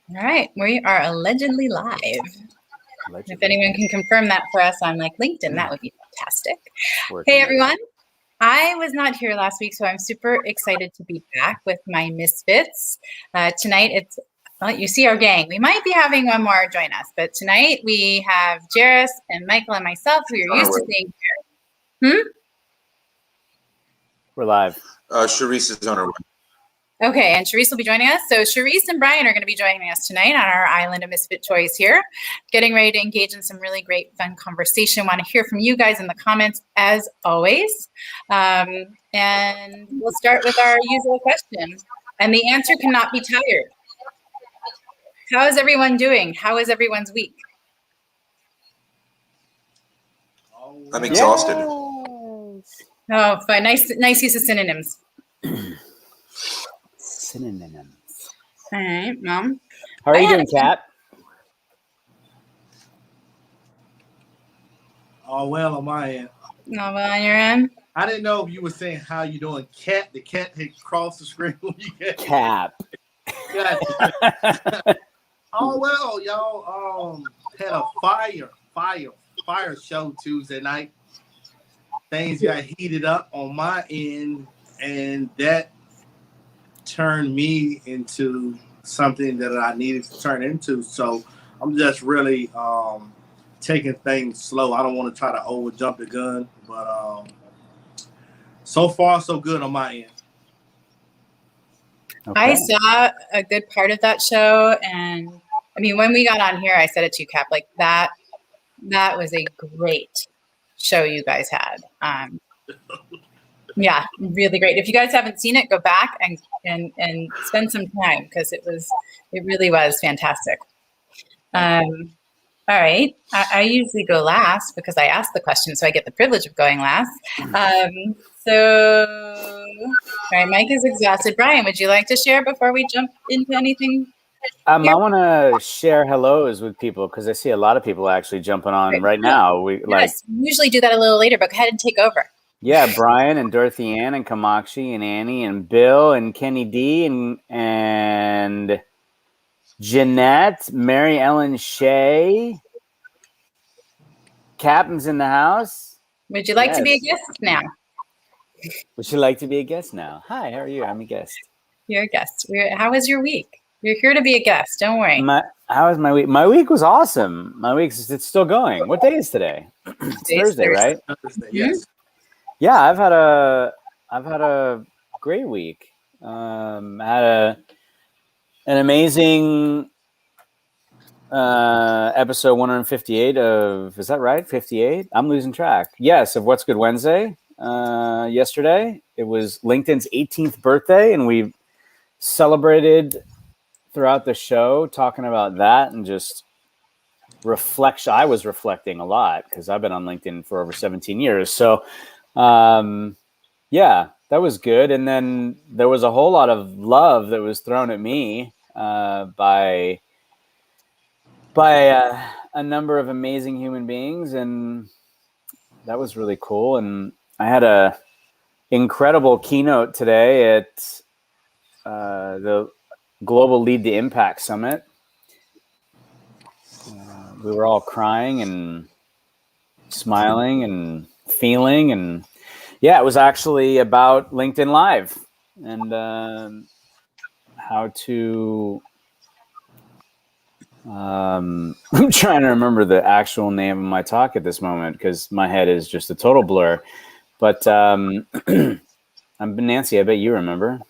All right, we are allegedly live. Allegedly. If anyone can confirm that for us on like LinkedIn, that would be fantastic. Hey everyone, I was not here last week, so I'm super excited to be back with my Misfits. Tonight it's, well, you see our gang. We might be having one more join us, but tonight we have Jaris and Michael and myself, who you're used to seeing here. We're live. Jaris is on her way. Okay, and Jaris will be joining us. So Jaris and Brian are going to be joining us tonight on our island of misfit toys here, getting ready to engage in some really great, fun conversation. Want to hear from you guys in the comments as always. And we'll start with our usual question. And the answer cannot be tired. How is everyone doing? How is everyone's week? I'm exhausted. Oh, fine. Nice use of synonyms. Synonyms. All right, Mom. How are you doing, Kat? Oh, well, on my end. Oh, well, on your end? I didn't know if you were saying how you doing, Cat. The cat had crossed the screen when you get Cap. Gotcha. Oh, well, y'all had a fire show Tuesday night. Things got heated up on my end, and that turned me into something that I needed to turn into. So I'm just really taking things slow. I don't want to try to over jump the gun, but so far so good on my end. Okay. I saw a good part of that show, and I mean, when we got on here, I said it to you, Cap, like that was a great show you guys had. Yeah, really great. If you guys haven't seen it, go back and spend some time, because it really was fantastic. All right, I usually go last because I ask the question, so I get the privilege of going last. So, all right, Mike is exhausted. Brian, would you like to share before we jump into anything? I want to share hellos with people because I see a lot of people actually jumping on right now. We usually do that a little later, but go ahead and take over. Yeah, Brian and Dorothy Ann and Kamakshi and Annie and Bill and Kenny D and Jeanette, Mary Ellen Shea. Captain's in the house. Would you like to be a guest now? Would you like to be a guest now? Hi, how are you? I'm a guest. You're a guest. How was your week? You're here to be a guest. Don't worry. How was my week? My week was awesome. My week's it's still going. What day is today? It's Thursday, right? Thursday, yes. Yeah, I've had a great week. Had an amazing episode 158 of, is that right? 58? I'm losing track. Yes, of What's Good Wednesday. Yesterday, it was LinkedIn's 18th birthday, and we celebrated throughout the show talking about that and just reflection. I was reflecting a lot because I've been on LinkedIn for over 17 years. So, yeah, that was good. And then there was a whole lot of love that was thrown at me by a number of amazing human beings, and that was really cool. And I had a incredible keynote today at the Global Lead to Impact Summit. We were all crying and smiling and feeling, and yeah, it was actually about LinkedIn Live and how to I'm trying to remember the actual name of my talk at this moment because my head is just a total blur. But I'm Nancy. I bet you remember.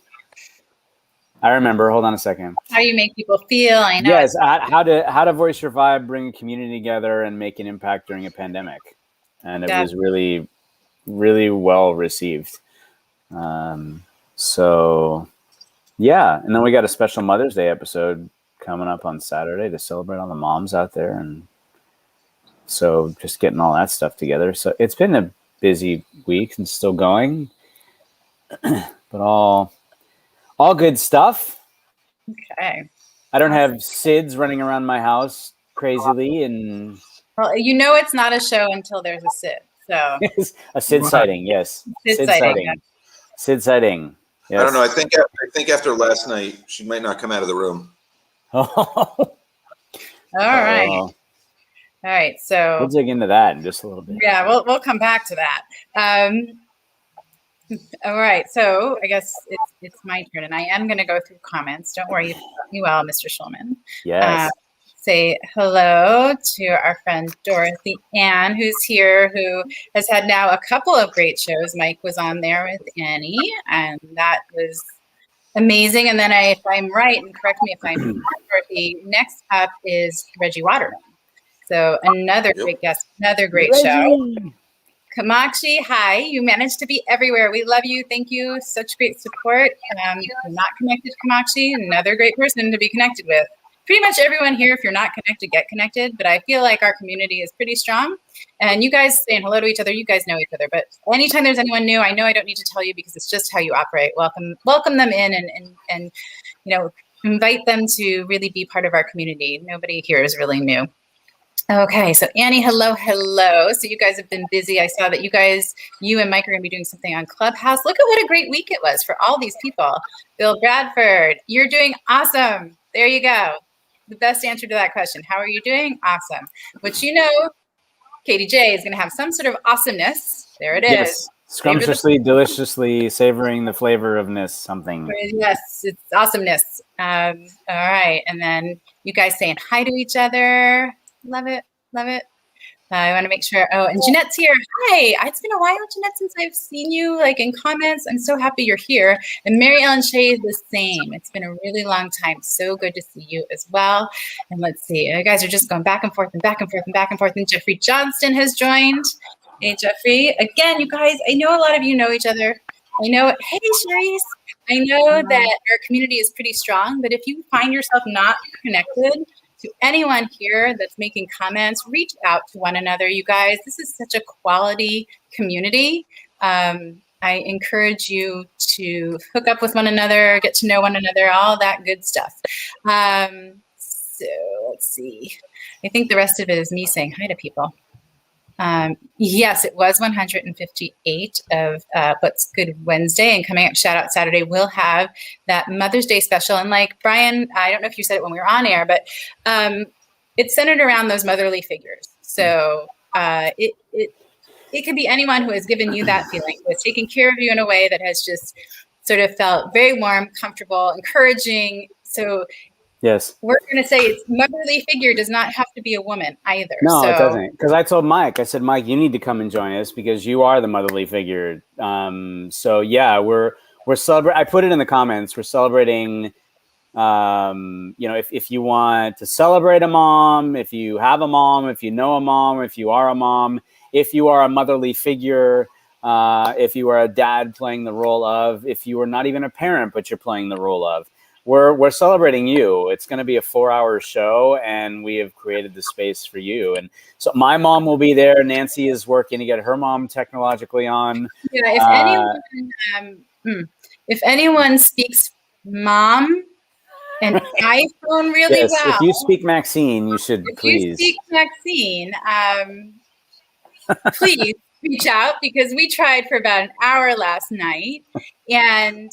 I remember. Hold on a second. How you make people feel. I know. Yes. How to voice your vibe, bring a community together, and make an impact during a pandemic. And it was really, really well received. So, yeah. And then we got a special Mother's Day episode coming up on Saturday to celebrate all the moms out there. And so just getting all that stuff together. So it's been a busy week and still going, but all good stuff. Okay. I don't have SIDS running around my house crazily. And well, you know, it's not a show until there's a SID. So a SID sighting. Yes. SID sighting. SID sighting. Yes. I don't know. I think after last night, she might not come out of the room. Oh. All right. All right. So we'll dig into that in just a little bit. Yeah, we'll come back to that. All right. So I guess it's my turn, and I am going to go through comments. Don't worry, you well, Mr. Schulman. Yes. Say hello to our friend Dorothy Ann, who's here, who has had now a couple of great shows. Mike was on there with Annie, and that was amazing. And then if I'm right, and correct me if I'm wrong, Dorothy, next up is Reggie Waterman. So another great guest, another great show. Kamakshi, hi. You managed to be everywhere. We love you. Thank you. Such great support. You're not connected, Kamakshi, another great person to be connected with. Pretty much everyone here, if you're not connected, get connected. But I feel like our community is pretty strong. And you guys saying hello to each other, you guys know each other. But anytime there's anyone new, I know I don't need to tell you because it's just how you operate. Welcome them in and invite them to really be part of our community. Nobody here is really new. Okay, so Annie, hello. So you guys have been busy. I saw that you and Mike are going to be doing something on Clubhouse. Look at what a great week it was for all these people. Bill Bradford, you're doing awesome. There you go. The best answer to that question. How are you doing? Awesome. Which Katie J is going to have some sort of awesomeness. There it is. Yes. Scrumptiously, deliciously savoring the flavor of something. Yes, it's awesomeness. All right, and then you guys saying hi to each other. Love it. I want to make sure. Oh, and Jeanette's here. Hi. It's been a while, Jeanette, since I've seen you in comments. I'm so happy you're here. And Mary Ellen Shea is the same. It's been a really long time. So good to see you as well. And let's see. You guys are just going back and forth and back and forth and back and forth. And Jeffrey Johnston has joined. Hey, Jeffrey. Again, you guys, I know a lot of you know each other. I know. Hey, Jaris. I know that our community is pretty strong. But if you find yourself not connected to anyone here that's making comments, reach out to one another, you guys. This is such a quality community. I encourage you to hook up with one another, get to know one another, all that good stuff. So let's see. I think the rest of it is me saying hi to people. Yes, it was 158 of What's Good Wednesday, and coming up Shout Out Saturday, we'll have that Mother's Day special. And like Brian, I don't know if you said it when we were on air, but it's centered around those motherly figures. So it could be anyone who has given you that feeling, who has taken care of you in a way that has just sort of felt very warm, comfortable, encouraging. So yes, we're going to say it's motherly figure does not have to be a woman either. No, it doesn't. Because I told Mike, I said, Mike, you need to come and join us because you are the motherly figure. So yeah, we're celebrating. I put it in the comments. We're celebrating. If you want to celebrate a mom, if you have a mom, if you know a mom, if you are a mom, if you are a motherly figure, if you are a dad playing the role of, if you are not even a parent but you're playing the role of. We're celebrating you. It's going to be a 4-hour show, and we have created the space for you. And so my mom will be there. Nancy is working to get her mom technologically on. Yeah, if anyone speaks mom and iPhone really well. If you speak Maxine, you should please. If you speak Maxine, please reach out because we tried for about an hour last night, and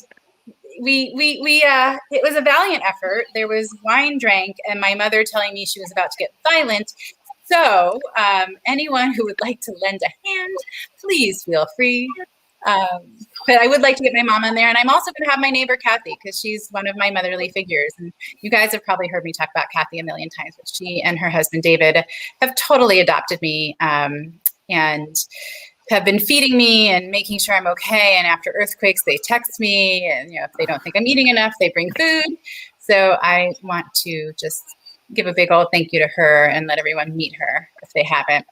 it was a valiant effort. There was wine drank and my mother telling me she was about to get violent. So anyone who would like to lend a hand, please feel free. But I would like to get my mom on there. And I'm also going to have my neighbor, Kathy, because she's one of my motherly figures. And you guys have probably heard me talk about Kathy a million times, but she and her husband, David, have totally adopted me and have been feeding me and making sure I'm okay. And after earthquakes, they text me. And if they don't think I'm eating enough, they bring food. So I want to just give a big old thank you to her and let everyone meet her if they haven't.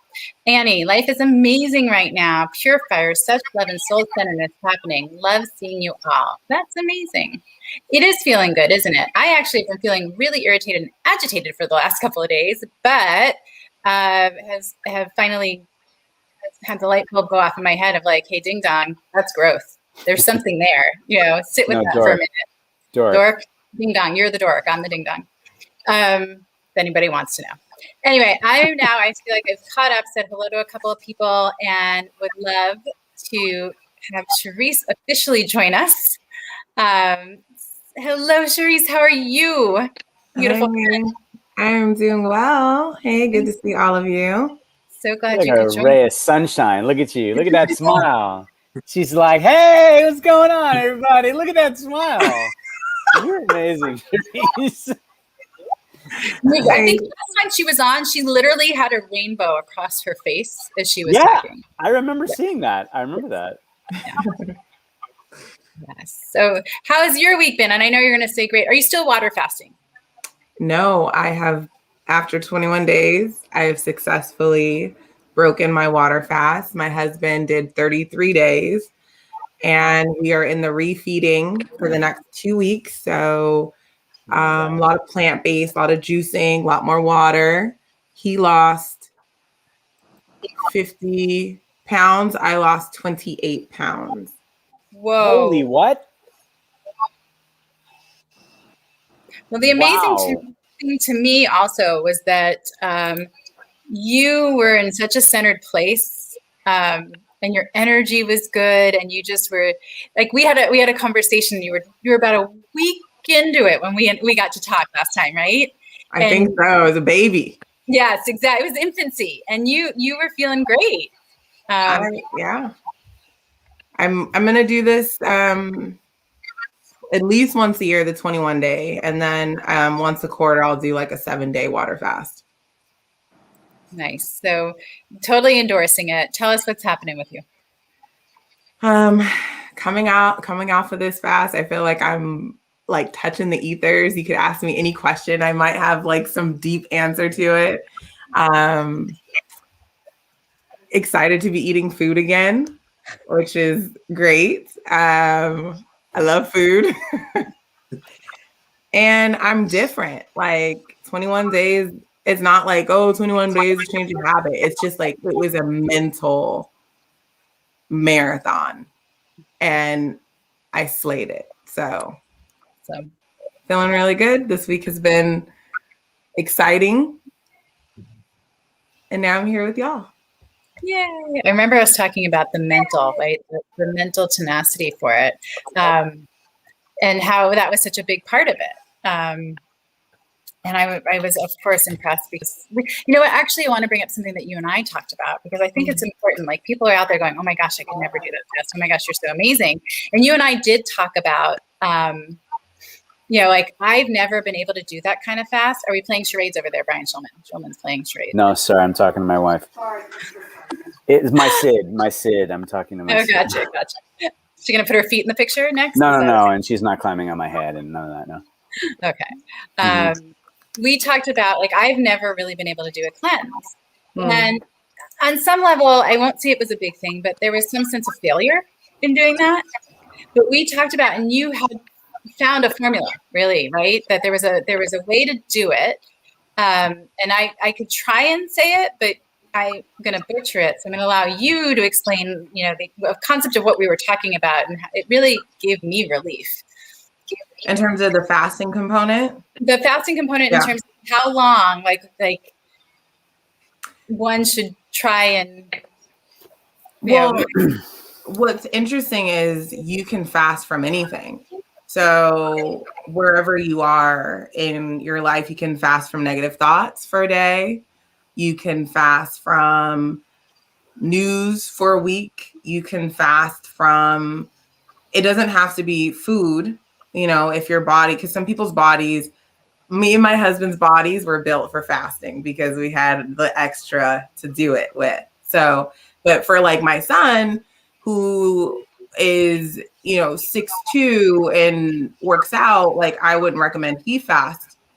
Annie, life is amazing right now. Pure fire, such love and soul-centeredness happening. Love seeing you all. That's amazing. It is feeling good, isn't it? I actually have been feeling really irritated and agitated for the last couple of days, but have finally had the light bulb go off in my head of like, hey, ding dong, that's growth. There's something there. Sit with that for a minute. Dork, ding dong. You're the dork. I'm the ding dong. If anybody wants to know. Anyway, I feel like I've caught up, said hello to a couple of people, and would love to have Jaris officially join us. Hello, Jaris. How are you? beautiful friend. I'm doing well. Hey, good to see all of you. So glad Like you a could join. ray of sunshine. Look at you. Look at that smile. She's like, hey, what's going on, everybody? Look at that smile. You're amazing, Jaris. I think last time she was on, she literally had a rainbow across her face as she was talking. I remember seeing that. I remember that. Yeah. Yes. So how has your week been? And I know you're going to say great. Are you still water fasting? No, I have, after 21 days, I have successfully broken my water fast. My husband did 33 days, and we are in the refeeding for the next 2 weeks. So a lot of plant-based, a lot of juicing, a lot more water. He lost 50 pounds. I lost 28 pounds. Whoa. Holy what? Well, the amazing thing to me also was that you were in such a centered place, and your energy was good, and you just were like, we had a conversation. You were about a week into it when we got to talk last time, right? I think so. It was a baby. Yes, exactly. It was infancy, and you were feeling great. Yeah. I'm gonna do this at least once a year, the 21 day, and then once a quarter I'll do like a 7-day water fast. Nice. So totally endorsing it. Tell us what's happening with you. Coming off of this fast, I feel like I'm like touching the ethers. You could ask me any question, I might have like some deep answer to it. Excited to be eating food again, which is great. I love food. And I'm different. Like 21 days, it's not like, 21 days to change your habit. It's just like, it was a mental marathon and I slayed it. So feeling really good. This week has been exciting. And now I'm here with y'all. Yay. I remember us talking about the mental, right? The mental tenacity for it. And how that was such a big part of it. And I was, of course, impressed because, you know what, actually, I want to bring up something that you and I talked about because I think it's important. Like, people are out there going, oh my gosh, I could never do that fast. Oh my gosh, you're so amazing. And you and I did talk about, like, I've never been able to do that kind of fast. Are we playing charades over there, Brian Shulman? Shulman's playing charades. No, sorry, I'm talking to my wife. It's my Sid. I'm talking to my Sid. Gotcha. Is she going to put her feet in the picture next? No. And she's not climbing on my head and none of that, no. Okay. We talked about, like, I've never really been able to do a cleanse. And on some level, I won't say it was a big thing, but there was some sense of failure in doing that. But we talked about, and you had found a formula, really, right? That there was a way to do it. And I could try and say it, but I'm going to butcher it. So I'm going to allow you to explain, the concept of what we were talking about. And it really gave me relief. In terms of the fasting component? The fasting component in terms of how long, like one should try and... Well, what's interesting is you can fast from anything. So wherever you are in your life, you can fast from negative thoughts for a day. You can fast from news for a week. You can fast from... It doesn't have to be food. If your body, because some people's bodies, me and my husband's bodies were built for fasting because we had the extra to do it with. So, but for like my son, who is, 6'2" and works out, like, I wouldn't recommend he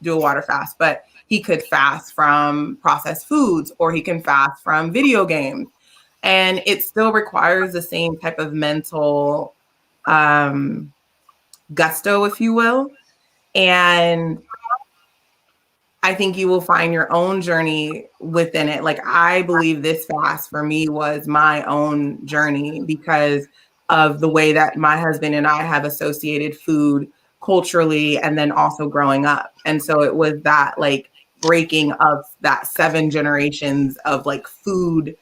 do a water fast, but he could fast from processed foods or he can fast from video games. And it still requires the same type of mental, gusto, if you will. And I think you will find your own journey within it. Like, I believe this fast for me was my own journey because of the way that my husband and I have associated food culturally and then also growing up. And so it was that, like, breaking of that 7 generations of like food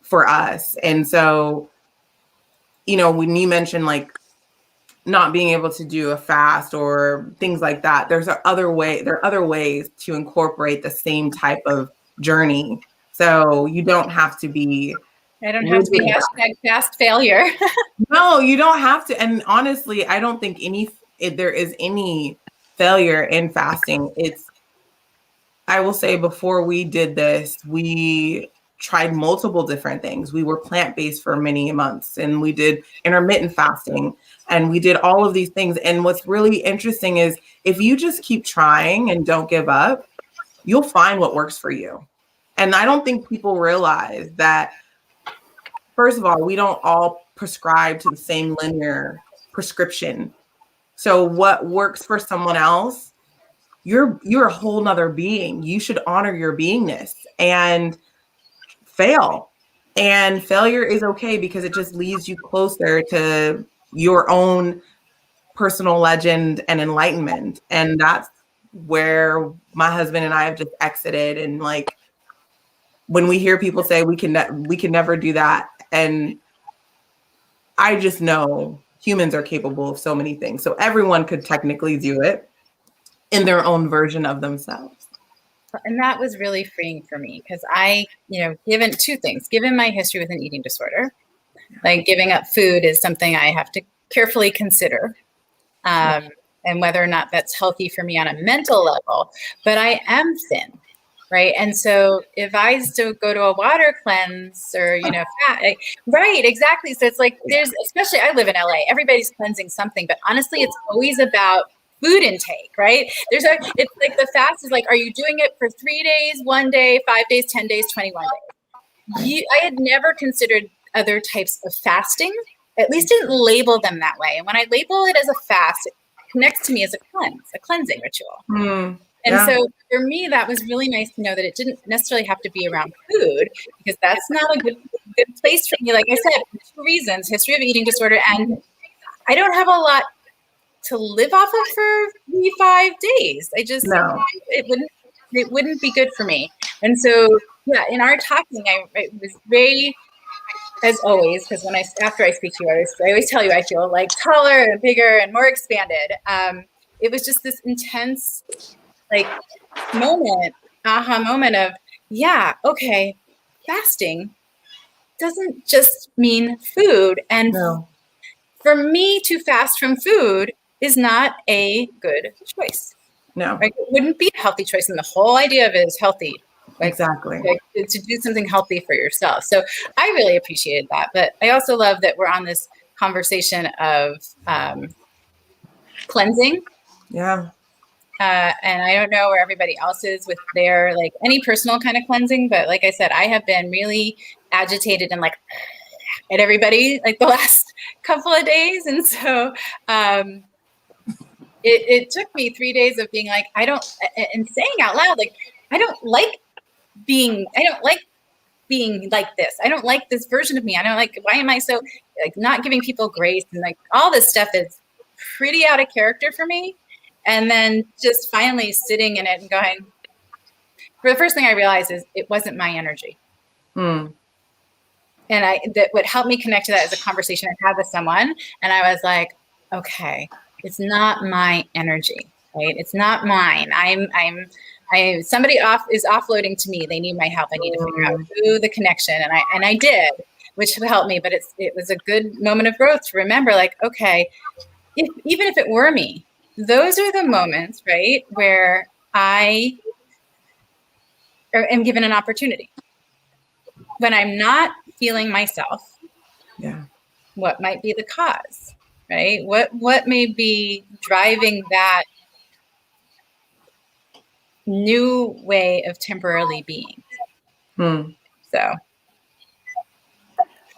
for us. And so, when you mentioned like not being able to do a fast or things like that. There are other ways to incorporate the same type of journey. So you don't have to be. I don't have to be #fast failure. No, you don't have to. And honestly, I don't think there is any failure in fasting. I will say, before we did this, we tried multiple different things. We were plant-based for many months, and we did intermittent fasting, and we did all of these things. And what's really interesting is if you just keep trying and don't give up, you'll find what works for you. And I don't think people realize that, first of all, we don't all prescribe to the same linear prescription. So what works for someone else, you're a whole nother being. You should honor your beingness and fail. And failure is okay, because it just leads you closer to your own personal legend and enlightenment. And that's where my husband and I have just exited. And like, when we hear people say we can never do that, and I just know humans are capable of so many things. So everyone could technically do it in their own version of themselves. And that was really freeing for me, because I, given two things, given my history with an eating disorder, like giving up food is something I have to carefully consider, and whether or not that's healthy for me on a mental level, but I am thin. Right. And so if I still go to a water cleanse or, right, exactly. So it's like, especially I live in LA, everybody's cleansing something, but honestly, it's always about food intake, right? It's like the fast is like, are you doing it for 3 days, 1 day, 5 days, 10 days, 21 days? I had never considered other types of fasting, at least didn't label them that way. And when I label it as a fast, it connects to me as a cleansing ritual. And so for me, that was really nice to know that it didn't necessarily have to be around food, because that's not a good place for me. Like I said, for 2 reasons: history of eating disorder, and I don't have a lot to live off of for 5 days. I just, it wouldn't be good for me. And so, in our talking, it was very, as always, because after I speak to you, I always tell you I feel like taller and bigger and more expanded. It was just this intense, aha moment of, okay, fasting doesn't just mean food. And for me to fast from food is not a good choice. No. It wouldn't be a healthy choice. And the whole idea of it is healthy. Exactly. To do something healthy for yourself. So I really appreciated that. But I also love that we're on this conversation of cleansing. Yeah. And I don't know where everybody else is with their, any personal kind of cleansing, but like I said, I have been really agitated and at everybody the last couple of days. And so it took me 3 days of being and saying out loud, I don't like being like this. I don't like this version of me. I don't why am I so not giving people grace, and all this stuff is pretty out of character for me. And then just finally sitting in it and going, for the first thing I realized is it wasn't my energy. And what helped me connect to that is a conversation I had with someone. And I was like, okay, it's not my energy, right? It's not mine. Somebody is offloading to me. They need my help. I need to figure out who the connection. And I did, which helped me, but it was a good moment of growth to remember, okay, even if it were me, those are the moments, right, where I am given an opportunity. When I'm not feeling myself, what might be the cause, right? What may be driving that new way of temporarily being? So.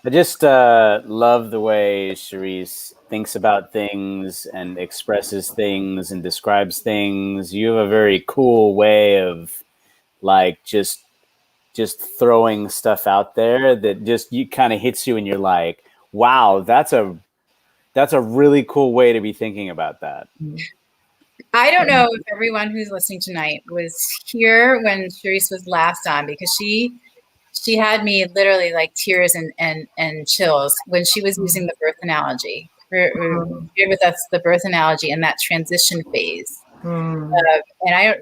I just love the way Jaris thinks about things and expresses things and describes things. You have a very cool way of just throwing stuff out there that just kind of hits you, and you're like, wow, that's a really cool way to be thinking about that. I don't know if everyone who's listening tonight was here when Jaris was last on, because she had me literally tears and chills when she was using the birth analogy, Share with us the birth analogy and that transition phase. And I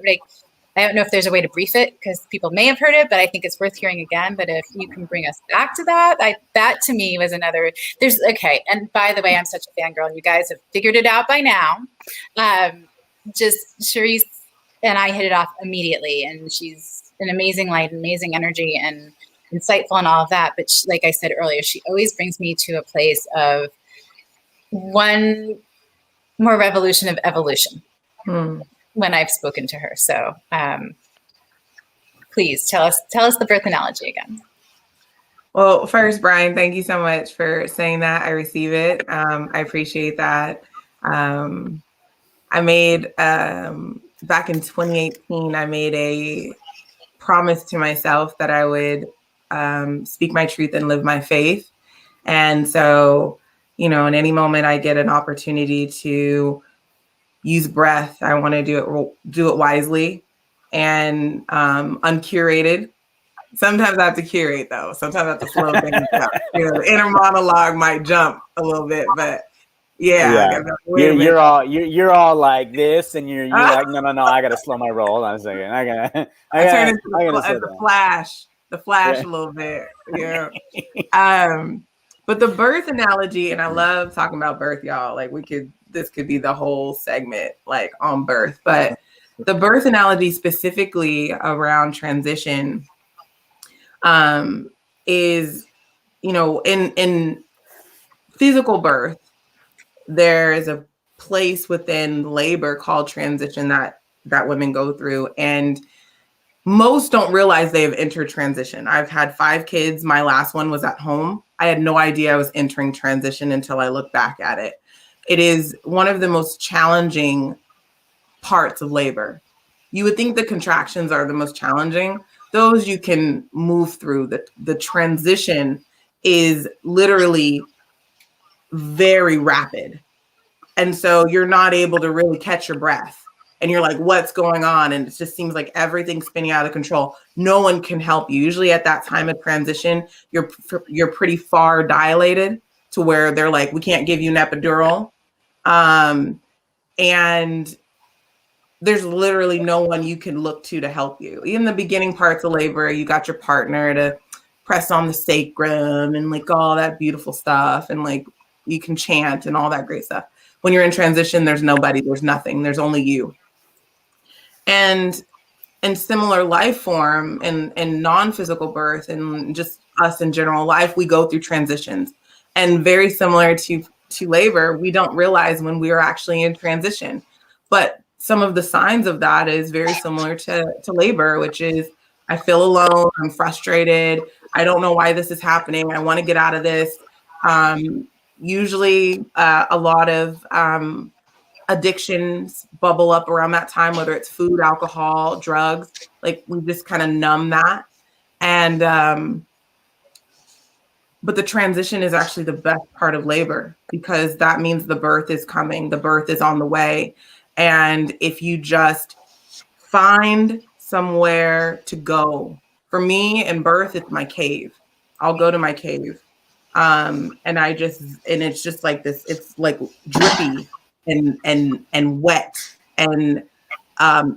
don't know if there's a way to brief it because people may have heard it, but I think it's worth hearing again. But if you can bring us back to that, that to me was another. And by the way, I'm such a fangirl, and you guys have figured it out by now. Just Jaris and I hit it off immediately, and she's an amazing light, amazing energy, and insightful and all of that. But like I said earlier, she always brings me to a place of one more revolution of evolution when I've spoken to her. So please tell us the birth analogy again. Well, first, Brian, thank you so much for saying that. I receive it. I appreciate that. I made, back in 2018, I made a promise to myself that I would speak my truth and live my faith. And so, in any moment I get an opportunity to use breath, I want to do it wisely and uncurated. Sometimes I have to curate though. Sometimes I have to slow things down. The inner monologue might jump a little bit, but yeah. You're all like this, and you're like, no, I gotta slow my roll. Hold on a second. I turn into the flash a little bit. But the birth analogy, and I love talking about birth, y'all. Like this could be the whole segment, like on birth. But the birth analogy specifically around transition is, in physical birth, there is a place within labor called transition that women go through. And most don't realize they have entered transition. I've had 5 kids. My last one was at home. I had no idea I was entering transition until I look back at it. It is one of the most challenging parts of labor. You would think the contractions are the most challenging. Those you can move through. The transition is literally very rapid. And so you're not able to really catch your breath. And you're like, what's going on? And it just seems like everything's spinning out of control. No one can help you. Usually at that time of transition, you're pretty far dilated to where they're like, we can't give you an epidural. And there's literally no one you can look to help you. In the beginning parts of labor, you got your partner to press on the sacrum and like all that beautiful stuff. And like you can chant and all that great stuff. When you're in transition, there's nobody, there's nothing, there's only you. And similar life form and non-physical birth and just us in general life, we go through transitions. And very similar to labor, we don't realize when we are actually in transition. But some of the signs of that is very similar to labor, which is I feel alone, I'm frustrated, I don't know why this is happening, I want to get out of this. Usually a lot of addictions bubble up around that time, whether it's food, alcohol, drugs, like we just kind of numb that. And, but the transition is actually the best part of labor because that means the birth is coming, the birth is on the way. And if you just find somewhere to go, for me in birth, it's my cave. I'll go to my cave. And it's just like this, it's like drippy and wet and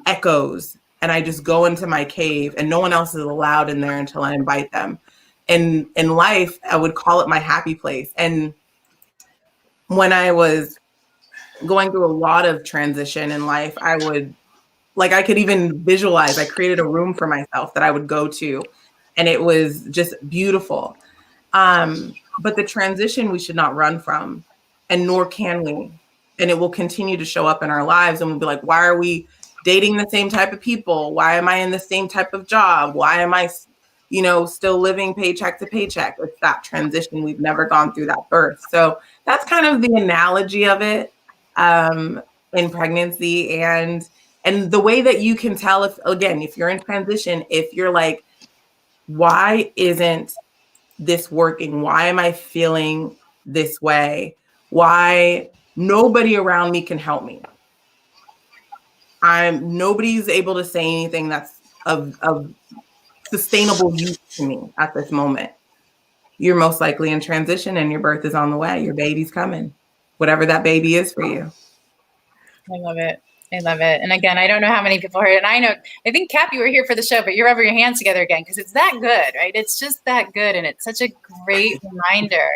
echoes. And I just go into my cave and no one else is allowed in there until I invite them. And in life, I would call it my happy place. And when I was going through a lot of transition in life, I could even visualize, I created a room for myself that I would go to, and it was just beautiful. But the transition we should not run from, and nor can we. And it will continue to show up in our lives. And we'll be like, why are we dating the same type of people? Why am I in the same type of job? Why am I, still living paycheck to paycheck? It's that transition. We've never gone through that birth. So that's kind of the analogy of it in pregnancy. And the way that you can tell if you're in transition, if you're like, why isn't this working? Why am I feeling this way? Why nobody around me can help me? Nobody's able to say anything that's of sustainable use to me at this moment. You're most likely in transition and your birth is on the way. Your baby's coming. whatever that baby is for you. I love it. I love it. And again, I don't know how many people heard it. And I think, Cap, you were here for the show, but you're rubbing your hands together again because it's that good, right? It's just that good. And it's such a great reminder.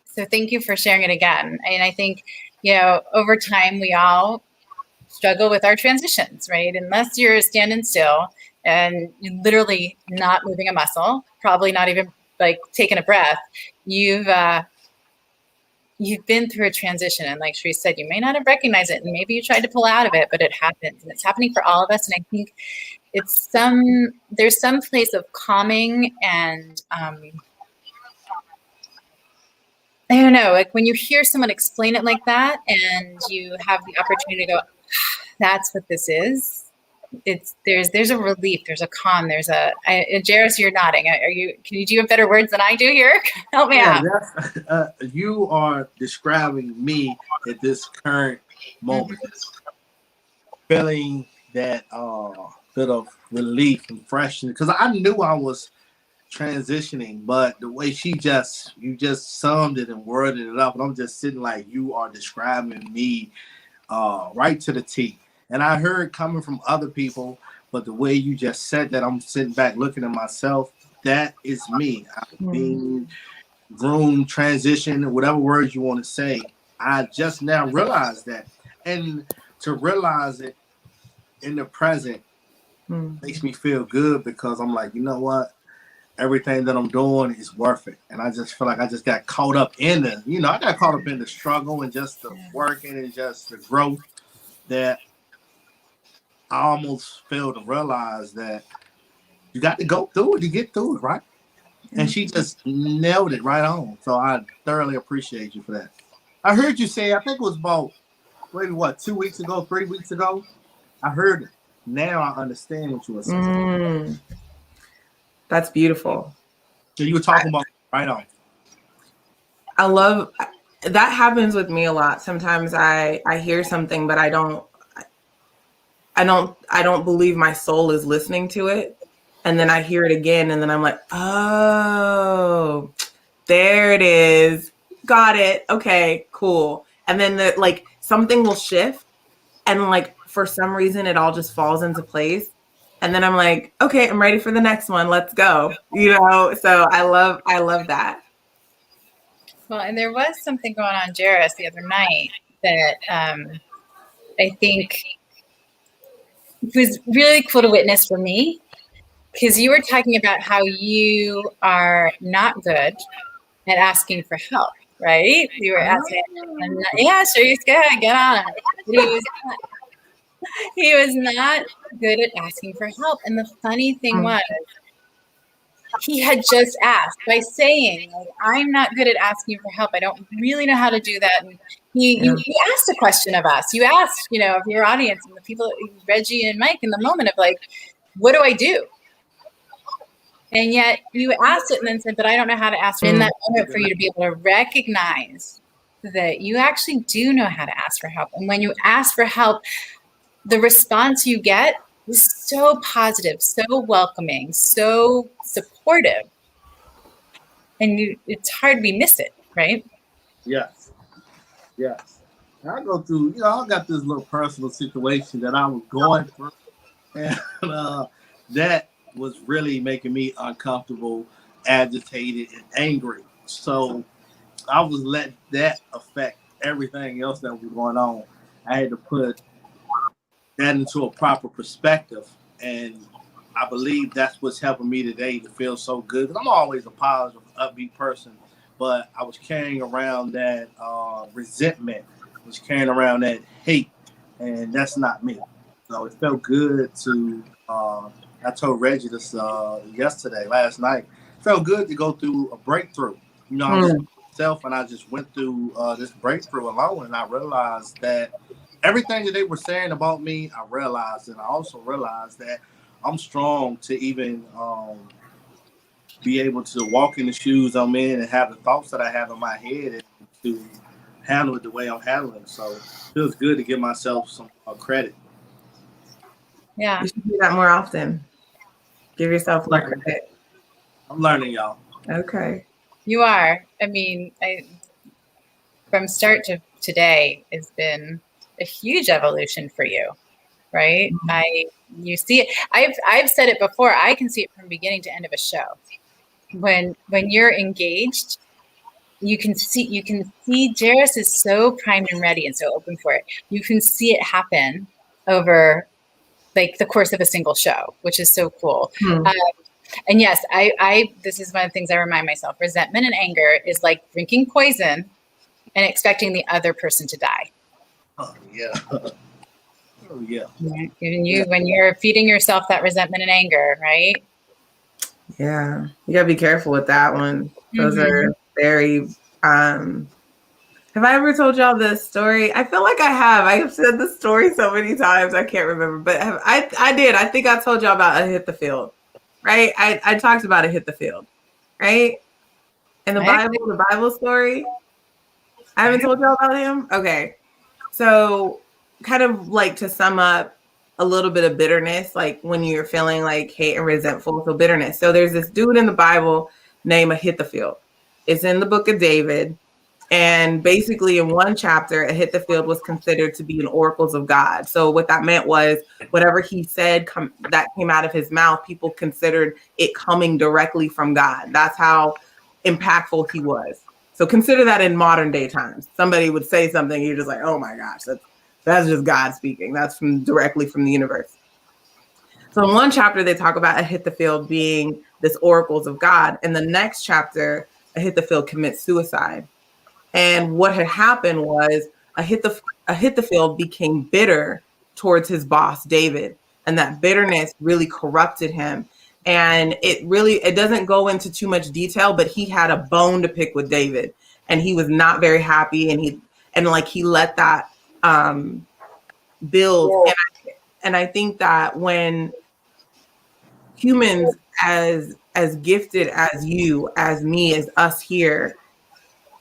So thank you for sharing it again. And I think, over time, we all struggle with our transitions, right? Unless you're standing still and you're literally not moving a muscle, probably not even like taking a breath, you've been through a transition. And like Cherise said, you may not have recognized it and maybe you tried to pull out of it, but it happens and it's happening for all of us. And I think there's some place of calming and, I don't know, like when you hear someone explain it like that and you have the opportunity to go, that's what this is. There's a relief, there's a calm, Jaris, you're nodding. Do you have better words than I do here? Help me out. You are describing me at this current moment, feeling that bit of relief and freshness, because I knew I was transitioning, but the way you just summed it and worded it up, and I'm just sitting like, you are describing me right to the T. And I heard coming from other people, but the way you just said that, I'm sitting back looking at myself. That is me. I'm being groomed, transition, whatever words you want to say. I just now realized that. And to realize it in the present makes me feel good, because I'm like, you know what? Everything that I'm doing is worth it. And I just feel like I just got caught up in I got caught up in the struggle and just the working and just the growth, that I almost failed to realize that you got to go through it to get through it, right? And she just nailed it right on. So I thoroughly appreciate you for that. I heard you say, I think it was about maybe 2 weeks ago, 3 weeks ago. I heard it. Now I understand what you were saying. That's beautiful. So you were talking about right on. I love that. Happens with me a lot. Sometimes I hear something, but I don't believe my soul is listening to it. And then I hear it again, and then I'm like, oh, there it is. Got it. Okay, cool. And then something will shift, and like for some reason it all just falls into place. And then I'm like, okay, I'm ready for the next one. Let's go. So I love that. Well, and there was something going on, Jaris, the other night that I think it was really cool to witness for me, because you were talking about how you are not good at asking for help, right? You were asking, Cherise, go ahead, get on. He was not good at asking for help. And the funny thing was, he had just asked by saying, like, I'm not good at asking for help. I don't really know how to do that. And you asked a question of us. You asked, of your audience and the people, Reggie and Mike, in the moment of like, what do I do? And yet you asked it and then said, but I don't know how to ask. In that moment, for you to be able to recognize that you actually do know how to ask for help. And when you ask for help, the response you get is so positive, so welcoming, so supportive. And it's hard we miss it, right? Yes. I go through, I got this little personal situation that I was going through. And that was really making me uncomfortable, agitated, and angry. So I was letting that affect everything else that was going on. I had to put that into a proper perspective, and I believe that's what's helping me today to feel so good. Because I'm always a positive, upbeat person, but I was carrying around that resentment, I was carrying around that hate, and that's not me. So it felt good to. I told Reggie this last night. It felt good to go through a breakthrough. I was myself, and I just went through this breakthrough alone, and I realized that everything that they were saying about me, I realized, and I also realized that I'm strong to even be able to walk in the shoes I'm in and have the thoughts that I have in my head and to handle it the way I'm handling it. So it feels good to give myself some credit. Yeah. You should do that more often. Give yourself more credit. I'm learning, y'all. Okay. You are. I mean, from start to today has been a huge evolution for you, right? You see it. I've said it before. I can see it from beginning to end of a show. When you're engaged, you can see Jaris is so primed and ready and so open for it. You can see it happen over like the course of a single show, which is so cool. And yes, I this is one of the things I remind myself. Resentment and anger is like drinking poison and expecting the other person to die. Oh yeah. Oh yeah. When you're feeding yourself that resentment and anger, right? Yeah, you gotta be careful with that one. Those are very. Have I ever told y'all this story? I feel like I have. I have said this story so many times I can't remember, but I did. I think I told y'all about a hit the field, right? I talked about a hit the field, right? And the Bible story. I haven't told y'all about him. Okay, so kind of like to sum up a little bit of bitterness, like when you're feeling like hate and resentful, so bitterness. So there's this dude in the Bible named Ahithophel. It's in the book of David. And basically in one chapter, Ahithophel was considered to be an oracles of God. So what that meant was whatever he said that came out of his mouth, people considered it coming directly from God. That's how impactful he was. So consider that in modern day times. Somebody would say something, you're just like, oh my gosh, that's just God speaking. That's directly from the universe. So in one chapter, they talk about Ahithophel being this oracles of God. In the next chapter, Ahithophel commits suicide. And what had happened was Ahithophel became bitter towards his boss, David. And that bitterness really corrupted him. And it doesn't go into too much detail, but he had a bone to pick with David. And he was not very happy. And he let that build. And I think that when humans as gifted as you, as me, as us here,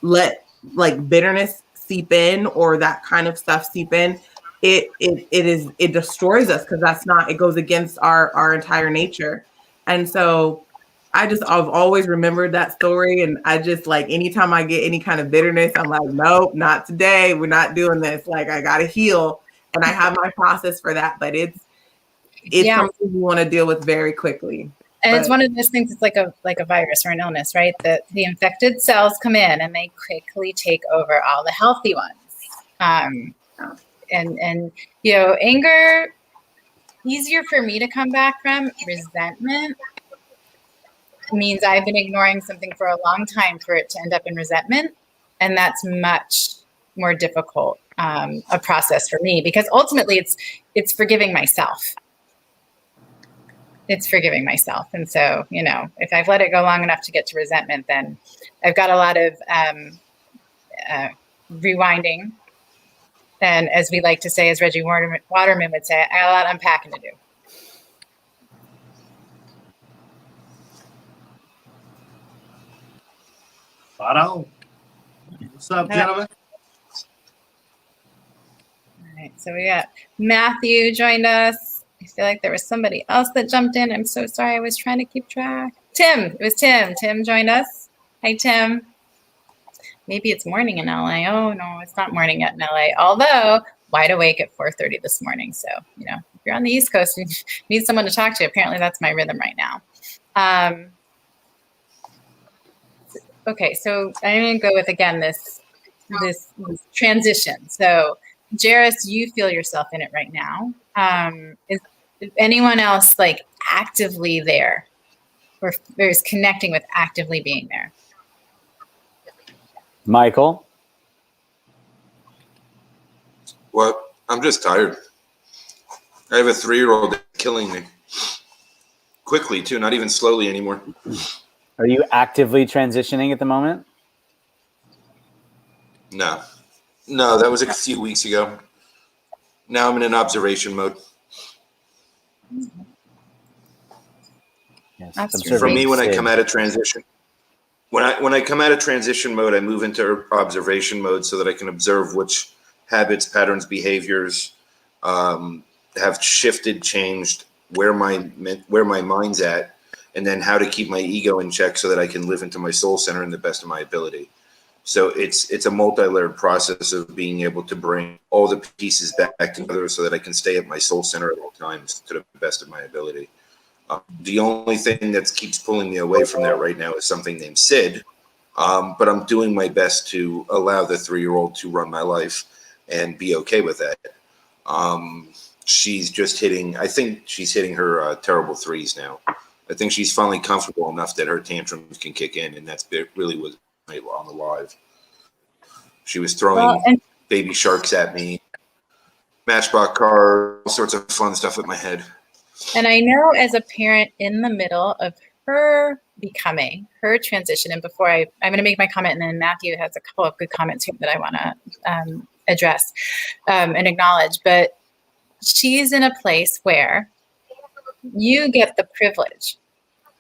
let like bitterness seep in or that kind of stuff seep in, it destroys us, because it goes against our entire nature. And so I've always remembered that story. And I just like, anytime I get any kind of bitterness, I'm like, nope, not today. We're not doing this. Like, I got to heal. And I have my process for that, but it's something you want to deal with very quickly. And it's one of those things, it's like a virus or an illness, right? The infected cells come in and they quickly take over all the healthy ones. And anger, easier for me to come back from. Resentment means I've been ignoring something for a long time for it to end up in resentment. And that's much more difficult, a process for me, because ultimately it's forgiving myself. It's forgiving myself. And so, if I've let it go long enough to get to resentment, then I've got a lot of rewinding. And as we like to say, as Reggie Waterman would say, I got a lot of unpacking to do. Spot on. What's up, gentlemen? All right. So we got Matthew joined us. I feel like there was somebody else that jumped in. I'm so sorry. I was trying to keep track. Tim. It was Tim. Tim joined us. Hi, Tim. Maybe it's morning in LA. Oh, no, it's not morning yet in LA. Although, wide awake at 4:30 this morning. So, if you're on the East Coast, you need someone to talk to. Apparently, that's my rhythm right now. Okay, so I'm going to go with, again, this transition. So, Jaris, you feel yourself in it right now. Is anyone else like actively there, or is connecting with actively being there? Michael? Well, I'm just tired. I have a 3-year-old killing me. Quickly, too, not even slowly anymore. Are you actively transitioning at the moment? No, that was a few weeks ago. Now I'm in an observation mode. Yes, for me, when I come out of transition, when I come out of transition mode, I move into observation mode so that I can observe which habits, patterns, behaviors have shifted, changed, where my mind's at, and then how to keep my ego in check so that I can live into my soul center in the best of my ability. So it's a multi-layered process of being able to bring all the pieces back together so that I can stay at my soul center at all times to the best of my ability. The only thing that keeps pulling me away from that right now is something named Sid. But I'm doing my best to allow the 3-year-old to run my life and be okay with that. She's just I think she's hitting her terrible threes now. I think she's finally comfortable enough that her tantrums can kick in, and that's really what on the live. She was throwing baby sharks at me, Matchbox cars, all sorts of fun stuff at my head. And I know as a parent in the middle of her becoming, her transition, and before I'm going to make my comment, and then Matthew has a couple of good comments here that I want to address and acknowledge, but she's in a place where you get the privilege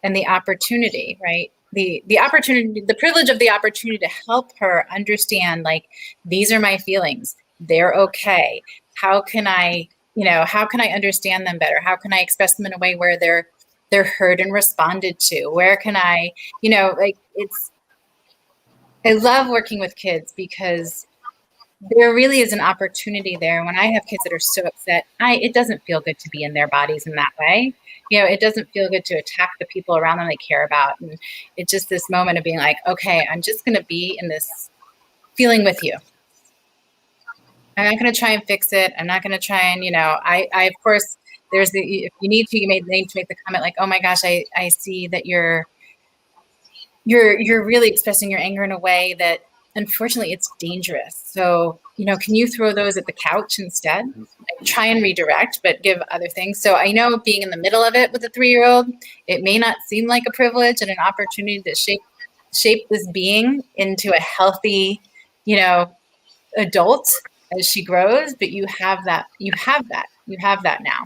and the opportunity, right? The opportunity, the privilege of the opportunity to help her understand, like, these are my feelings. They're okay. How can I understand them better? How can I express them in a way where they're heard and responded to? Where can I, I love working with kids because there really is an opportunity there. When I have kids that are so upset, it doesn't feel good to be in their bodies in that way. It doesn't feel good to attack the people around them they care about. And it's just this moment of being like, okay, I'm just going to be in this feeling with you. I'm not going to try and fix it. I'm not going to try and, I of course, there's if you need to, you need to make the comment like, oh my gosh, I see that you're really expressing your anger in a way that, unfortunately, it's dangerous. So, can you throw those at the couch instead? Try and redirect, but give other things. So I know being in the middle of it with a 3-year-old, it may not seem like a privilege and an opportunity to shape this being into a healthy, adult as she grows, but you have that now.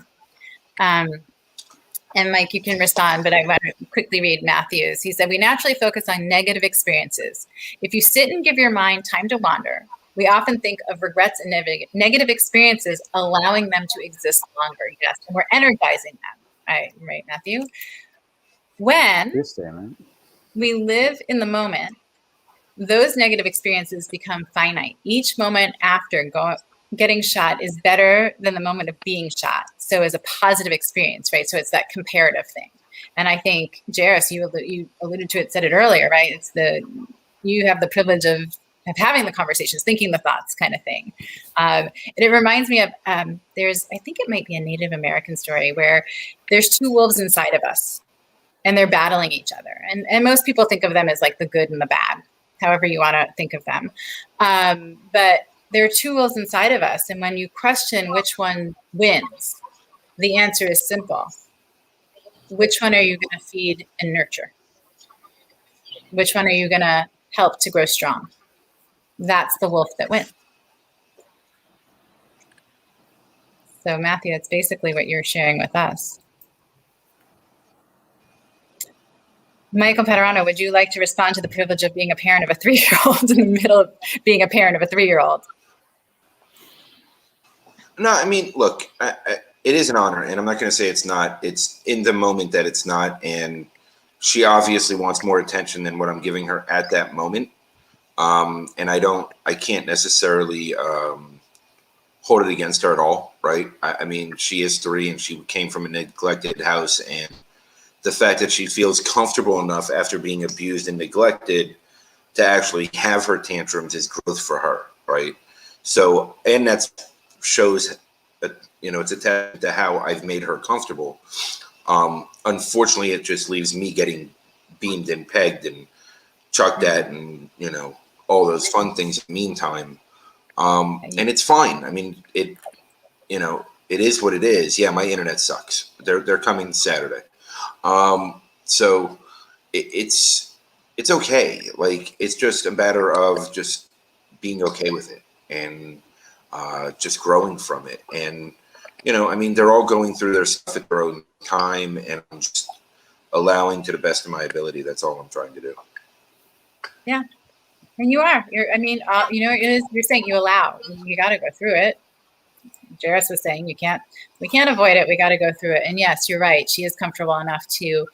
And Mike, you can respond, but I want to quickly read Matthew's. He said, we naturally focus on negative experiences. If you sit and give your mind time to wander, we often think of regrets and negative experiences, allowing them to exist longer. Yes, and we're energizing them. Right, Matthew? When we live in the moment, those negative experiences become finite. Each moment after getting shot is better than the moment of being shot. So as a positive experience, right? So it's that comparative thing. And I think, Jaris, you alluded to it, said it earlier, right? It's you have the privilege of having the conversations, thinking the thoughts kind of thing. And it reminds me of, I think it might be a Native American story where there's 2 wolves inside of us and they're battling each other. And most people think of them as like the good and the bad, however you want to think of them. But there are 2 wolves inside of us. And when you question which one wins, the answer is simple. Which one are you going to feed and nurture? Which one are you going to help to grow strong? That's the wolf that wins. So Matthew, that's basically what you're sharing with us. Michael Paterano, would you like to respond to the privilege of being a parent of a 3-year-old in the middle of being a parent of a 3-year-old? No, I mean, look, it is an honor, and I'm not going to say it's not. It's in the moment that it's not, and she obviously wants more attention than what I'm giving her at that moment. And I can't necessarily hold it against her at all, right? I mean, she is 3 and she came from a neglected house, and the fact that she feels comfortable enough after being abused and neglected to actually have her tantrums is growth for her, right? So, and that shows that, it's a testament to how I've made her comfortable. Unfortunately, it just leaves me getting beamed and pegged and chucked at and, all those fun things in the meantime. And it's fine. I mean, it is what it is. Yeah, my internet sucks. They're coming Saturday. So it's okay. Like, it's just a matter of just being okay with it and just growing from it. And, I mean, they're all going through their stuff at their own time, and I'm just allowing to the best of my ability. That's all I'm trying to do. Yeah. And you are. You're saying you allow. You got to go through it. Jaris was saying we can't avoid it. We got to go through it. And yes, you're right. She is comfortable enough to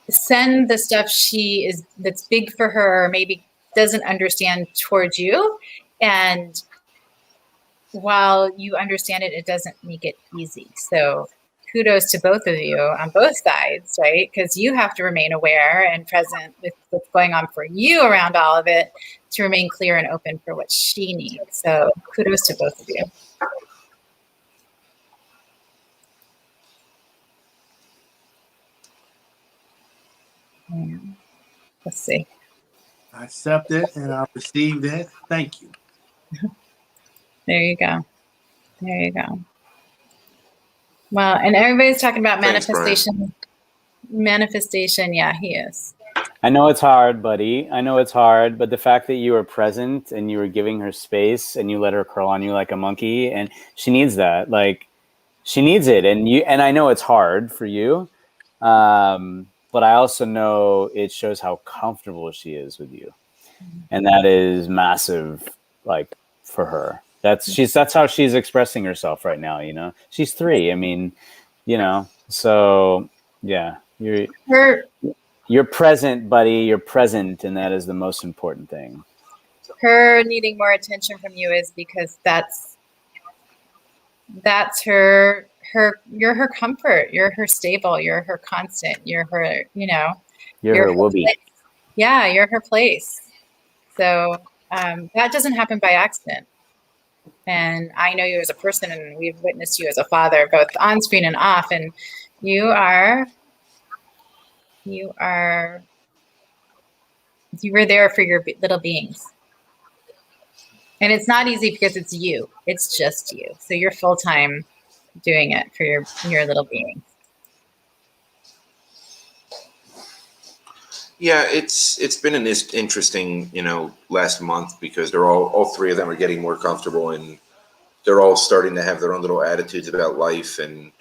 send the stuff that's big for her, or maybe doesn't understand towards you. And while you understand it, it doesn't make it easy. So kudos to both of you on both sides, right? Because you have to remain aware and present with what's going on for you around all of it to remain clear and open for what she needs. So kudos to both of you. Let's see. I accept it and I received it. Thank you. There you go. There you go. Well, and everybody's talking about manifestation. Brian. Manifestation, yeah, he is. I know it's hard, buddy. I know it's hard, but the fact that you were present and you were giving her space and you let her curl on you like a monkey, and she needs that. Like, she needs it, and I know it's hard for you, but I also know it shows how comfortable she is with you, and that is massive. Like, for her, that's how she's expressing herself right now. You know, she's 3. I mean, you know, so yeah, you're present, buddy. You're present, and that is the most important thing. Her needing more attention from you is because that's her. You're her comfort. You're her stable. You're her constant. You're her. You know. You're her whoopee. Yeah, you're her place. So that doesn't happen by accident. And I know you as a person, and we've witnessed you as a father, both on screen and off. And you were there for your little beings. And it's not easy because it's you. It's just you. So you're full-time doing it for your little beings. Yeah, it's been an interesting, last month, because they're all 3 of them are getting more comfortable, and they're all starting to have their own little attitudes about life. And,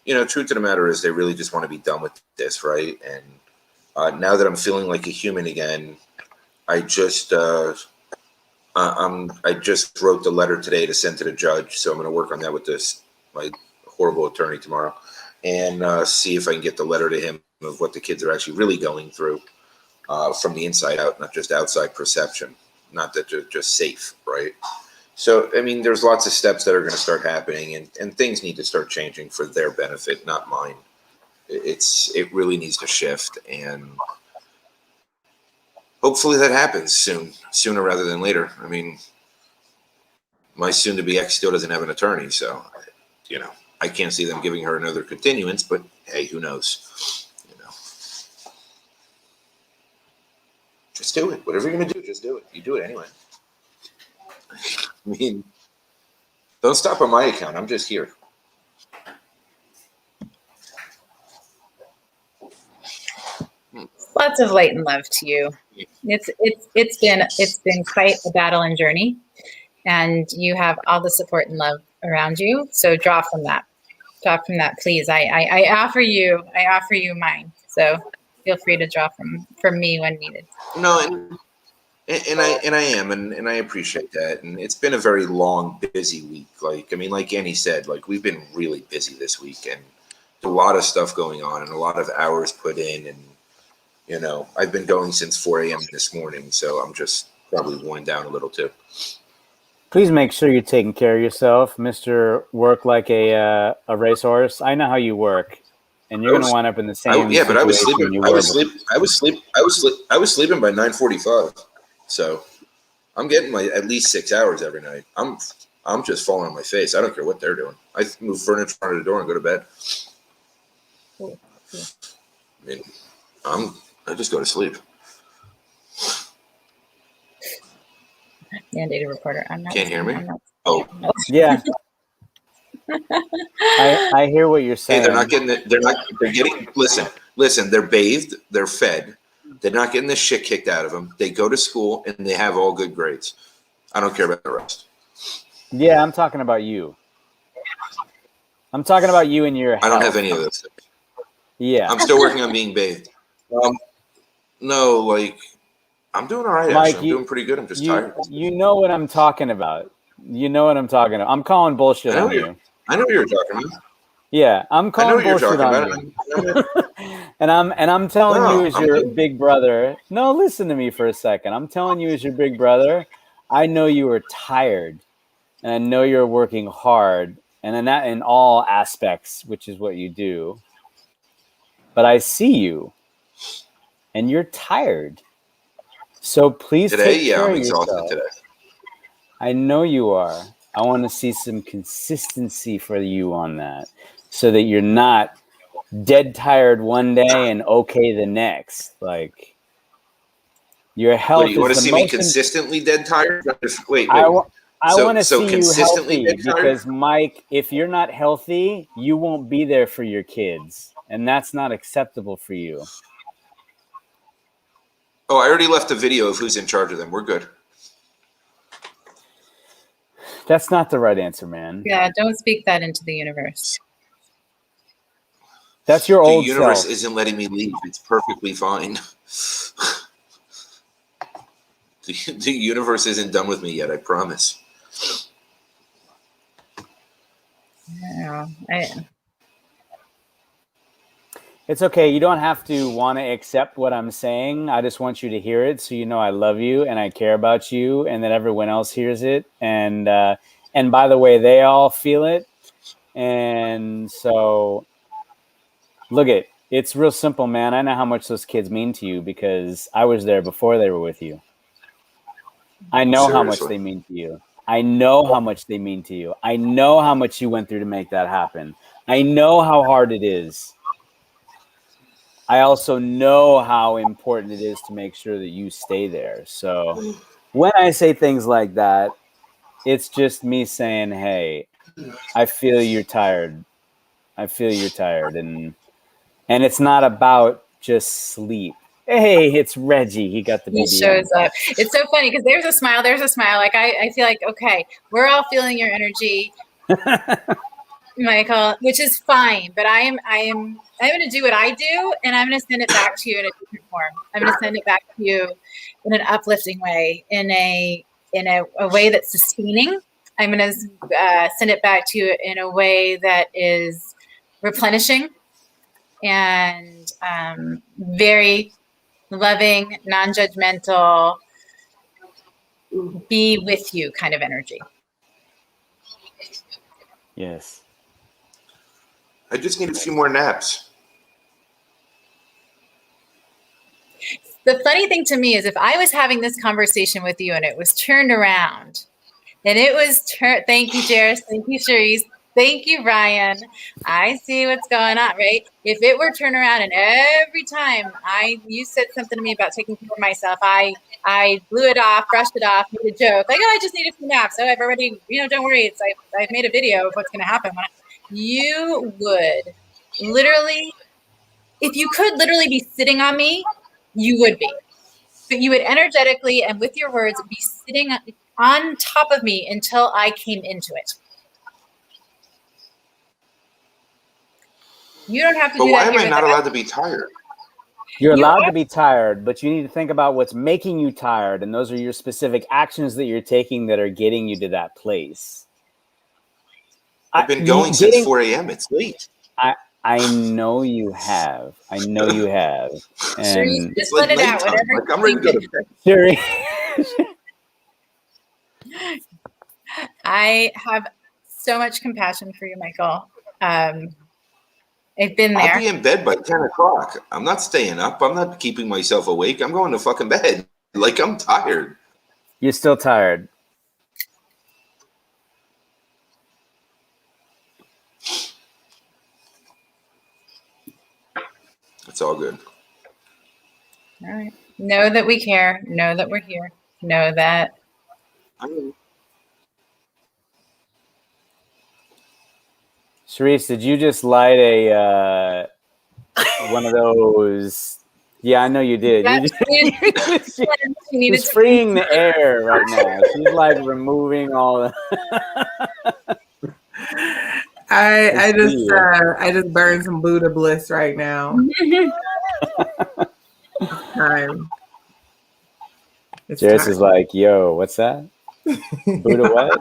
truth of the matter is they really just want to be done with this, right? And now that I'm feeling like a human again, I just wrote the letter today to send to the judge. So I'm going to work on that with my horrible attorney tomorrow, and see if I can get the letter to him of what the kids are actually really going through. From the inside out, not just outside perception, not that they're just safe, right? So, I mean, there's lots of steps that are going to start happening, and things need to start changing for their benefit, not mine. It really needs to shift, and hopefully that happens sooner rather than later. I mean, my soon-to-be ex still doesn't have an attorney, so, I can't see them giving her another continuance, but hey, who knows? Just do it. Whatever you're going to do, just do it. You do it anyway. I mean, don't stop on my account. I'm just here. Lots of light and love to you. It's been quite a battle and journey, and you have all the support and love around you. So draw from that. Draw from that, please. I offer you mine. So feel free to draw from me when needed. No, and I am, and I appreciate that. And it's been a very long, busy week. Like Annie said, we've been really busy this week, and a lot of stuff going on, and a lot of hours put in. And I've been going since 4 a.m. this morning, so I'm just probably worn down a little too. Please make sure you're taking care of yourself, Mr. Work like a racehorse. I know how you work. And you're going to wind up in the same. But I was sleeping. I was sleeping by 9:45. So I'm getting at least 6 hours every night. I'm just falling on my face. I don't care what they're doing. I move furniture under the door and go to bed. Cool. I mean, I just go to sleep. Mandated reporter. I'm not. Can't hear me? Oh. Yeah. I hear what you're saying. Hey, listen, they're bathed, they're fed, they're not getting the shit kicked out of them. They go to school and they have all good grades. I don't care about the rest. Yeah, I'm talking about you. I'm talking about you and your health. I don't have any of those things. Yeah. I'm still working on being bathed. No, I'm doing all right, Mike, actually. I'm doing pretty good. I'm just tired. You know what I'm talking about. I'm calling bullshit on you. I know what you're talking about. Yeah, I'm calling bullshit on you. And I'm telling No, you as I'm your good. big brother. No, listen to me for a second. I'm telling you as your big brother. I know you are tired, and I know you're working hard, and then that in all aspects, which is what you do. But I see you, and you're tired. So please Today, take yeah, care I'm of exhausted yourself. today. I know you are. I want to see some consistency for you on that, so that you're not dead tired one day and okay the next. Like, your What do health you want is to the see me most. consistently dead tired? Wait, I, wait. w- I want to So see you consistently healthy dead tired? because, Mike, if you're not healthy, you won't be there for your kids, and that's not acceptable for you. Oh, I already left a video of who's in charge of them. We're good. That's not the right answer, man. Yeah, don't speak that into the universe. That's your The old universe self. isn't letting me leave. It's perfectly fine. The universe isn't done with me yet, I promise. Yeah, It's okay. You don't have to want to accept what I'm saying. I just want you to hear it, so you know I love you and I care about you, and that everyone else hears it. And by the way, they all feel it. And so, look it. It's real simple, man. I know how much those kids mean to you because I was there before they were with you. I know how much Seriously. they mean to you. I know how much they mean to you. I know how much you went through to make that happen. I know how hard it is. I also know how important it is to make sure that you stay there. So when I say things like that, it's just me saying, hey, I feel you're tired. I feel you're tired. And it's not about just sleep. Hey, it's Reggie. He got the he BB shows on. up. It's so funny because there's a smile. Like I feel like, okay, we're all feeling your energy, Michael, which is fine. But I'm going to do what I do, and I'm going to send it back to you in a different form. I'm going to send it back to you in an uplifting way, in a way that's sustaining. I'm going to send it back to you in a way that is replenishing and very loving, non-judgmental, be with you kind of energy. Yes. I just need a few more naps. The funny thing to me is if I was having this conversation with you and it was turned around and it was thank you, Jaris. Thank you, Jaris. Thank you, Ryan. I see what's going on, right? If it were turned around and every time you said something to me about taking care of myself, I blew it off, brushed it off, made a joke, like, oh, I just need a few naps. So I've already, don't worry, I've made a video of what's going to happen. You would literally, if you could literally be sitting on me, you would be. But you would energetically and with your words be sitting on top of me until I came into it. You don't have to But do why that am here I with not us. allowed to be tired? You're You allowed are. to be tired, but you need to think about what's making you tired. And those are your specific actions that you're taking that are getting you to that place. I've been going since 4 a.m. It's late. I know you have. I know you have. Sure, you And just It's like let it out, nighttime. whatever Like I'm you're ready to go to thinking. bed. Sherry. I have so much compassion for you, Michael. I've been I'll there. be in bed by 10 o'clock. I'm not staying up. I'm not keeping myself awake. I'm going to fucking bed. Like, I'm tired. You're still tired. It's all good. All right. Know that we care. Know that we're here. Know that. Sharice, did you just light a one of those? Yeah, I know you did. She's freeing the air right now. She's like removing all the. I just burned some Buddha bliss right now. Jaris is like, yo, what's that? Buddha what?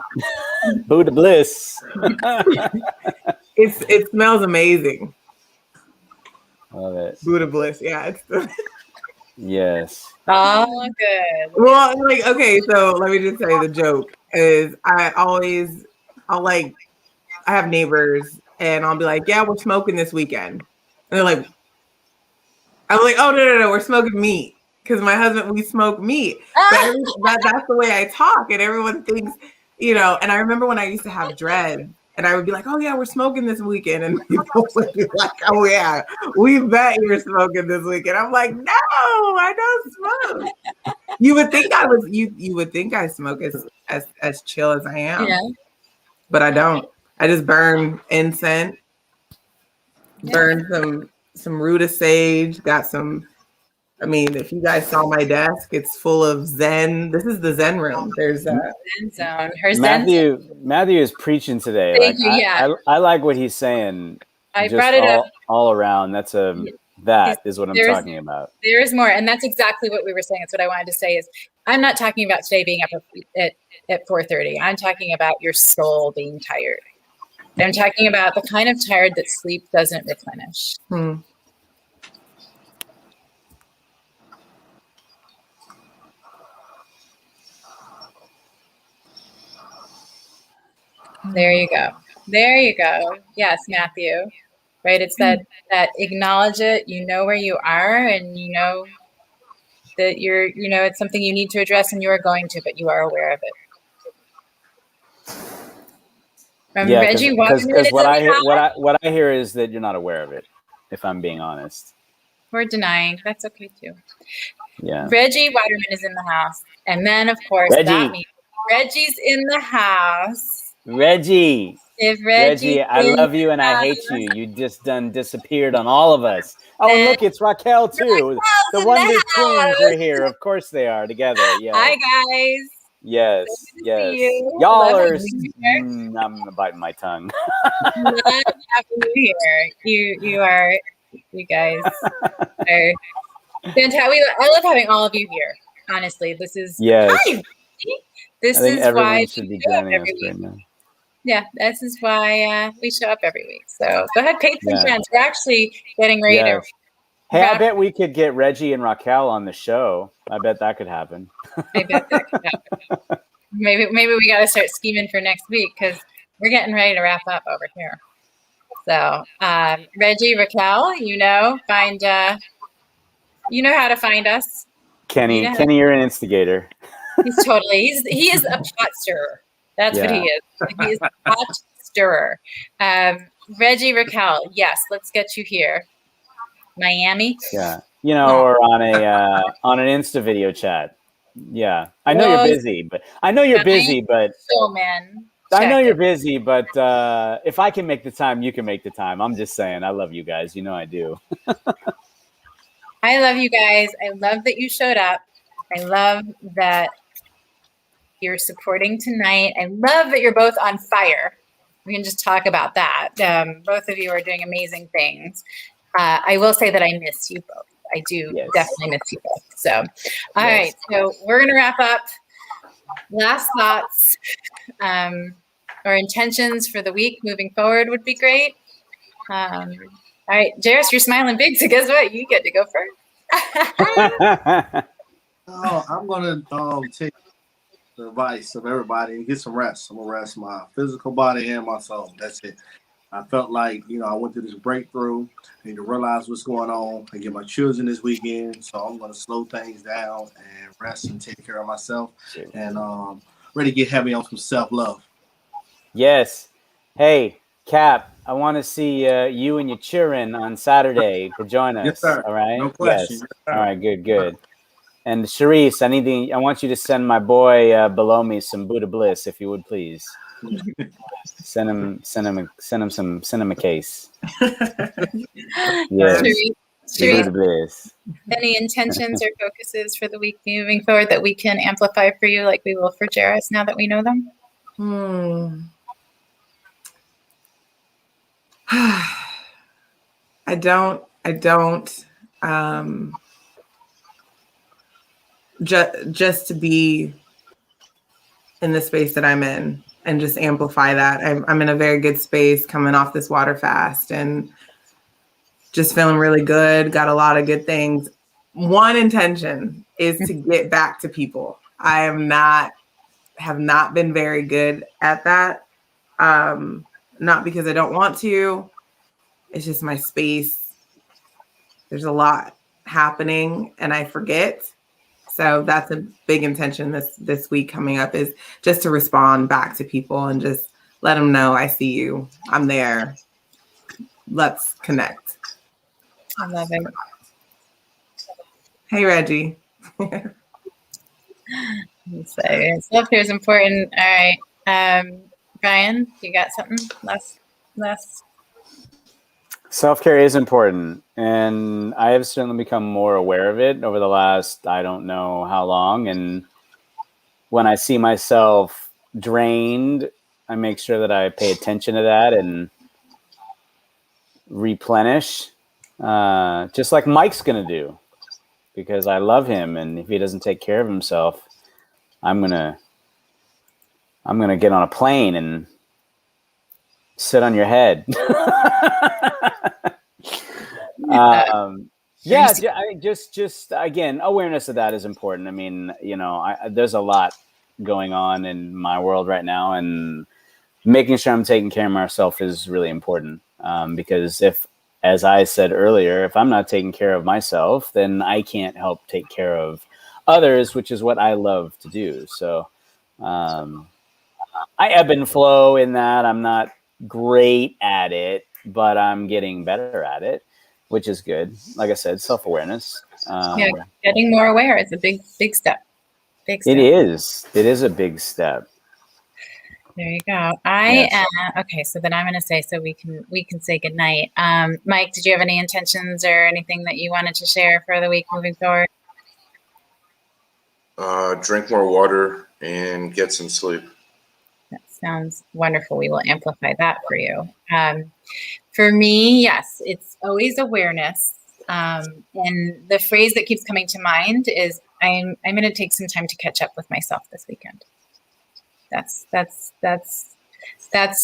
Buddha bliss. It smells amazing. Love it. Buddha bliss. Yeah. It's Yes. Oh, good. Well, like, okay, so let me just say the joke is I have neighbors and I'll be like, yeah, we're smoking this weekend. And they're like, I'm like, oh, no, we're smoking meat. Because my husband, we smoke meat. But that's the way I talk. And everyone thinks, and I remember when I used to have dreads and I would be like, oh, yeah, we're smoking this weekend. And people would be like, oh, yeah, we bet you're smoking this weekend. I'm like, no, I don't smoke. You would think I was, you would think I smoke as chill as I am. Yeah. But I don't. I just burn incense, burn some root of sage, got some. I mean, if you guys saw my desk, it's full of Zen. This is the Zen room. There's Zen zone. Her Matthew is preaching today. Thank you. Yeah. I like what he's saying. I brought it up all around. That is what I'm talking about. There is more, and that's exactly what we were saying. That's what I wanted to say. Is I'm not talking about today being up at 4:30. I'm talking about your soul being tired. I'm talking about the kind of tired that sleep doesn't replenish. There you go. Yes, Matthew. Right. It's that acknowledge it. You know where you are, and you know that you're. It's something you need to address, and you are going to, but you are aware of it. Reggie, because what I hear is that you're not aware of it. If I'm being honest, we're denying. That's okay too. Yeah. Reggie Waterman is in the house, and then of course that means Reggie's in the house. Reggie. If Reggie, I love you and I hate you. You just disappeared on all of us. Oh, and look, it's Raquel too. The Wonder Twins are here. Of course they are together. Yeah. Hi guys. Yes. Y'all are. I'm biting my tongue. Love having you here. You are. You guys are fantastic. I love having all of you here. Honestly, this is. Yes. Hi. This is why should be joining us right now. Yeah, this is why we show up every week. So go ahead, Patreon friends. We're actually getting ready to. Hey, I bet we could get Reggie and Raquel on the show. I bet that could happen. I bet that could happen. Maybe we got to start scheming for next week because we're getting ready to wrap up over here. So Reggie, Raquel, find. You know how to find us. Kenny, you're an instigator. He is a pot stirrer. That's what he is. He is a pot stirrer. Reggie, Raquel, yes, let's get you here. Miami. Yeah. Or on an Insta video chat. Yeah. I know you're busy, but so man. I know you're busy, but if I can make the time, you can make the time. I'm just saying, I love you guys. I do. I love you guys. I love that you showed up. I love that you're supporting tonight. I love that you're both on fire. We can just talk about that. Both of you are doing amazing things. I will say that I miss you both. I do definitely miss you both. So, all right. So we're going to wrap up. Last thoughts or intentions for the week moving forward would be great. All right, Jaris, you're smiling big. So guess what? You get to go first. I'm going to take the advice of everybody and get some rest. I'm going to rest my physical body and my soul. That's it. I felt like, I went through this breakthrough. I need to realize what's going on and get my children this weekend. So I'm going to slow things down and rest and take care of myself and ready to get heavy on some self-love. Yes. Hey, Cap, I want to see you and your children on Saturday to join us. Yes, sir. All right? No question. Yes. Yes, all right, good. And Charisse, I want you to send my boy below me some Buddha Bliss, if you would please. Send him a case. Yes. Buddha Bliss. Any intentions or focuses for the week moving forward that we can amplify for you, like we will for Jaris now that we know them? I don't. Just to be in the space that I'm in and just amplify that. I'm in a very good space coming off this water fast, and just feeling really good. Got a lot of good things. One intention is to get back to people. I have not been very good at that. Not because I don't want to. It's just my space. There's a lot happening and I forget. So that's a big intention this week coming up, is just to respond back to people and just let them know I see you. I'm there. Let's connect. I love it. Hey, Reggie. So self-care is important. All right. Brian, you got something last? Self-care is important, and I have certainly become more aware of it over the last, I don't know how long. And when I see myself drained, I make sure that I pay attention to that and replenish, just like Mike's going to do, because I love him. And if he doesn't take care of himself, I'm going to get on a plane and sit on your head. Just again, awareness of that is important. I mean, there's a lot going on in my world right now, and making sure I'm taking care of myself is really important. Because if, as I said earlier, if I'm not taking care of myself, then I can't help take care of others, which is what I love to do. So, I ebb and flow in that. I'm not great at it, but I'm getting better at it, which is good. Like I said, self-awareness. Getting more aware is a big step. It is a big step. There you go. Okay. So then I'm going to say, so we can say goodnight. Mike, did you have any intentions or anything that you wanted to share for the week moving forward? Drink more water and get some sleep. That sounds wonderful. We will amplify that for you. For me, yes, it's always awareness. And the phrase that keeps coming to mind is, I'm going to take some time to catch up with myself this weekend. That's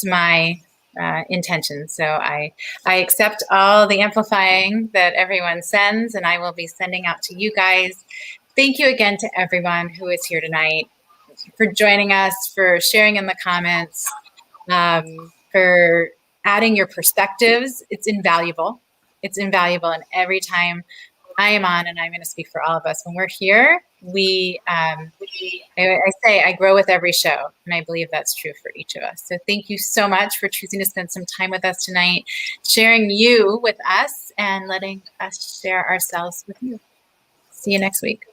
my intention. So I accept all the amplifying that everyone sends, and I will be sending out to you guys. Thank you again to everyone who is here tonight, for joining us, for sharing in the comments, for adding your perspectives. It's invaluable. It's invaluable. And every time I am on, and I'm going to speak for all of us, when we're here, I say I grow with every show, and I believe that's true for each of us. So thank you so much for choosing to spend some time with us tonight, sharing you with us, and letting us share ourselves with you. See you next week.